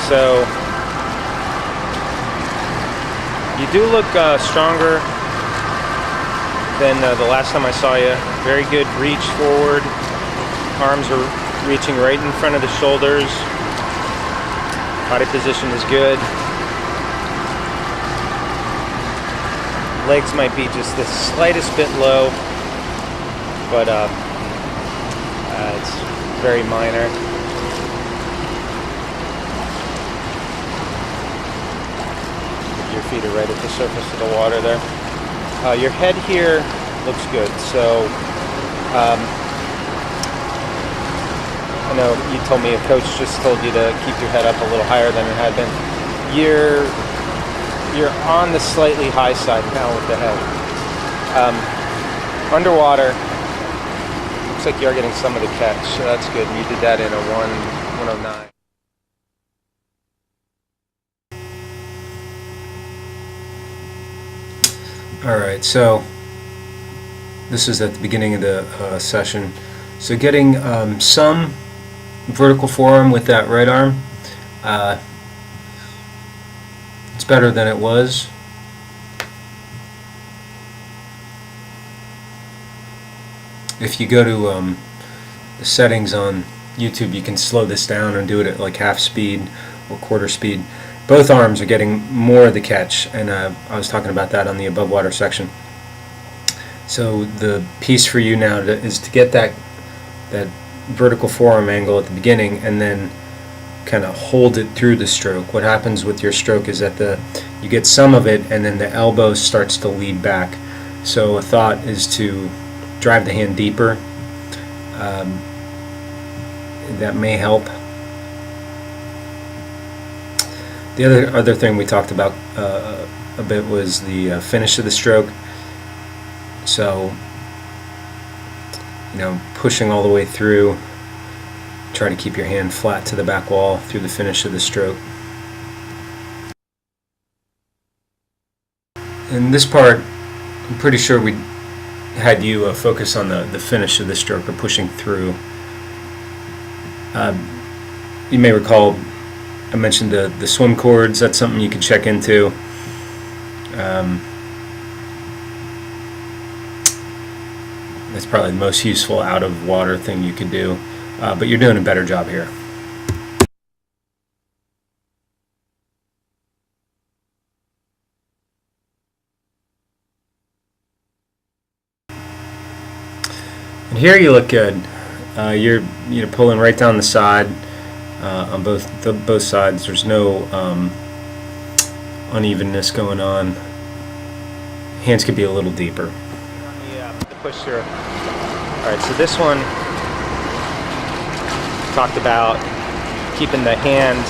so you do look stronger than the last time I saw you. Very good reach forward. Arms are reaching right in front of the shoulders. Body position is good. Legs might be just the slightest bit low, but it's very minor. Your feet are right at the surface of the water there. Your head here looks good, so I know you told me a coach just told you to keep your head up a little higher than it had been. You're on the slightly high side now with the head. Underwater, looks like you are getting some of the catch, so that's good. And you did that in a 109. All right, so this is at the beginning of the session. So getting some vertical forearm with that right arm. It's better than it was. If you go to the settings on YouTube, you can slow this down and do it at like half speed or quarter speed. Both arms are getting more of the catch, and I was talking about that on the above water section. So the piece for you now is to get that vertical forearm angle at the beginning and then kind of hold it through the stroke. What happens with your stroke is that you get some of it and then the elbow starts to lead back. So a thought is to drive the hand deeper. That may help. The other thing we talked about a bit was the finish of the stroke. So, pushing all the way through, try to keep your hand flat to the back wall through the finish of the stroke. In this part, I'm pretty sure we had you focus on the finish of the stroke, or pushing through. You may recall I mentioned the swim chords. That's something you can check into. That's probably the most useful out of water thing you could do, but you're doing a better job here. And here you look good. You're pulling right down the side on both sides. There's no unevenness going on. Hands could be a little deeper. The push through. All right, so this one talked about keeping the hand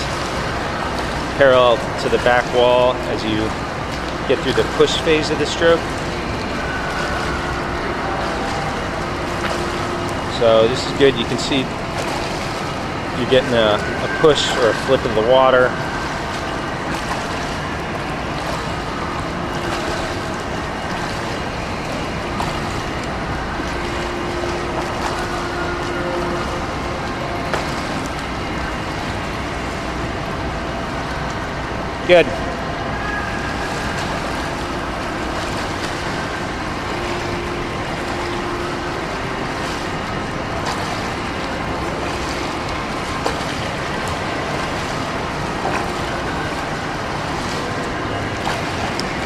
parallel to the back wall as you get through the push phase of the stroke. So this is good. You can see you're getting a push or a flip of the water. Good.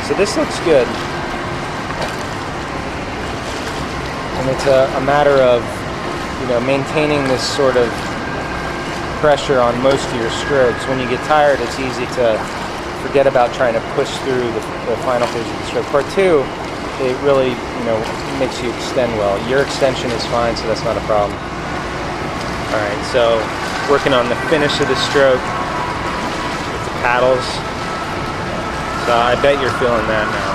So this looks good. And it's a matter of, maintaining this sort of pressure on most of your strokes. When you get tired, it's easy to forget about trying to push through the final phase of the stroke. Part two, it really, makes you extend well. Your extension is fine, so that's not a problem. All right, so working on the finish of the stroke with the paddles. So I bet you're feeling that now.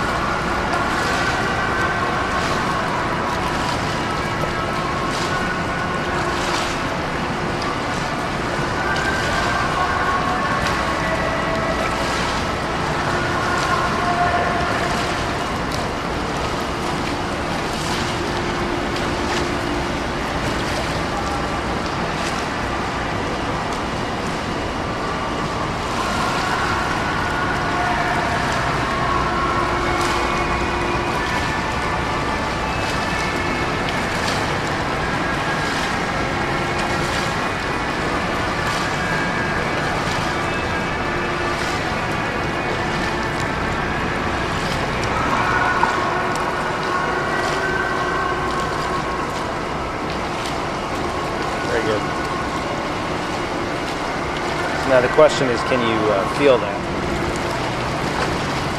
Now the question is, can you feel that?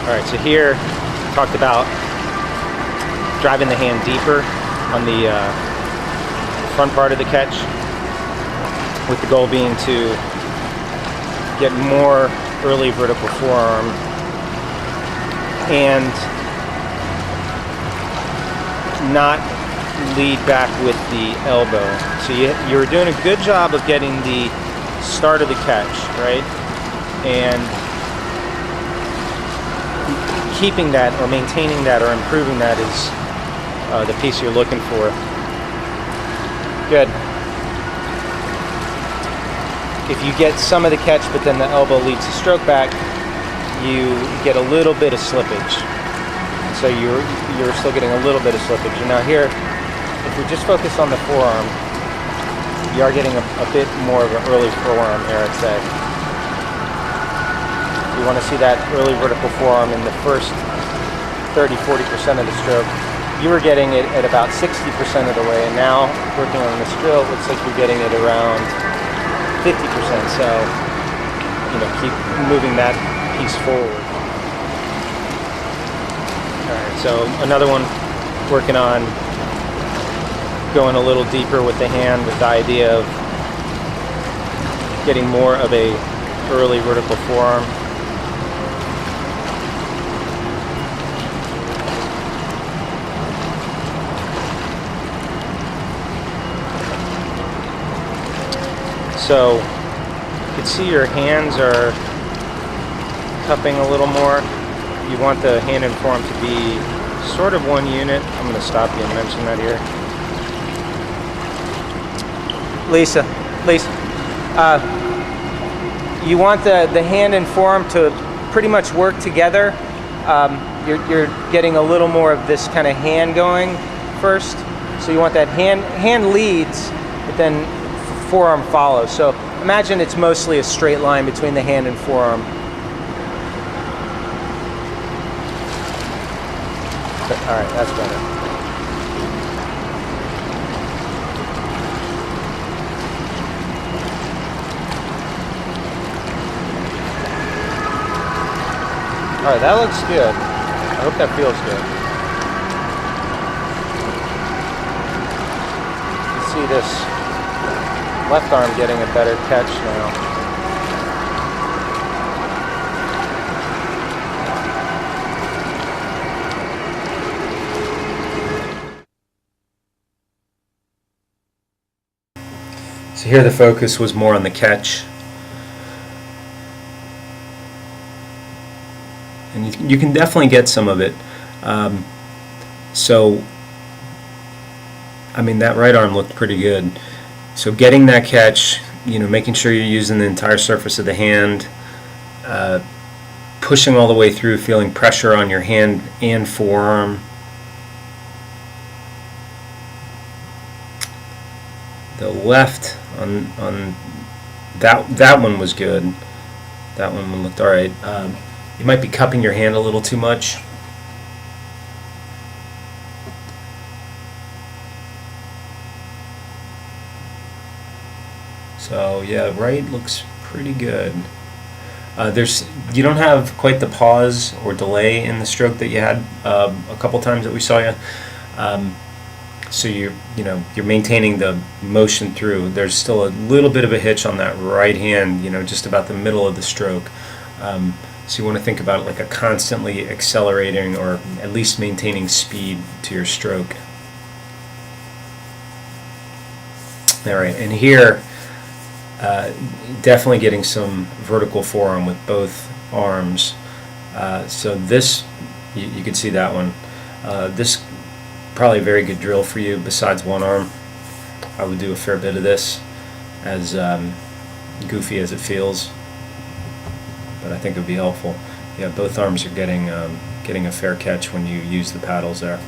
All right, so here, talked about driving the hand deeper on the front part of the catch, with the goal being to get more early vertical forearm and not lead back with the elbow. So you were doing a good job of getting the start of the catch, right? And keeping that or maintaining that or improving that is the piece you're looking for. Good. If you get some of the catch but then the elbow leads the stroke back, you get a little bit of slippage. So you're still getting a little bit of slippage. And now here, if we just focus on the forearm, you are getting a bit more of an early forearm, Eric said. You want to see that early vertical forearm in the first 30-40% of the stroke. You were getting it at about 60% of the way, and now working on this drill, it looks like you're getting it around 50%. So, keep moving that piece forward. All right, so another one, working on going a little deeper with the hand with the idea of getting more of a early vertical forearm. So you can see your hands are cupping a little more. You want the hand and forearm to be sort of one unit. I'm going to stop you and mention that here. Lisa, you want the hand and forearm to pretty much work together. You're getting a little more of this kind of hand going first. So you want that hand leads, but then forearm follows. So imagine it's mostly a straight line between the hand and forearm. All right, that's better. All right, that looks good. I hope that feels good. You see this left arm getting a better catch now. So here the focus was more on the catch. And you can definitely get some of it. That right arm looked pretty good. So getting that catch, making sure you're using the entire surface of the hand, pushing all the way through, feeling pressure on your hand and forearm. The left on that one was good. That one looked all right. You might be cupping your hand a little too much. So yeah, right looks pretty good. You don't have quite the pause or delay in the stroke that you had a couple times that we saw you. So you're maintaining the motion through. There's still a little bit of a hitch on that right hand, just about the middle of the stroke. So you want to think about it like a constantly accelerating or at least maintaining speed to your stroke. All right, and here, definitely getting some vertical forearm with both arms. So this, you can see that one. This probably a very good drill for you besides one arm. I would do a fair bit of this, as goofy as it feels, but I think it would be helpful. Yeah, both arms are getting a fair catch when you use the paddles there.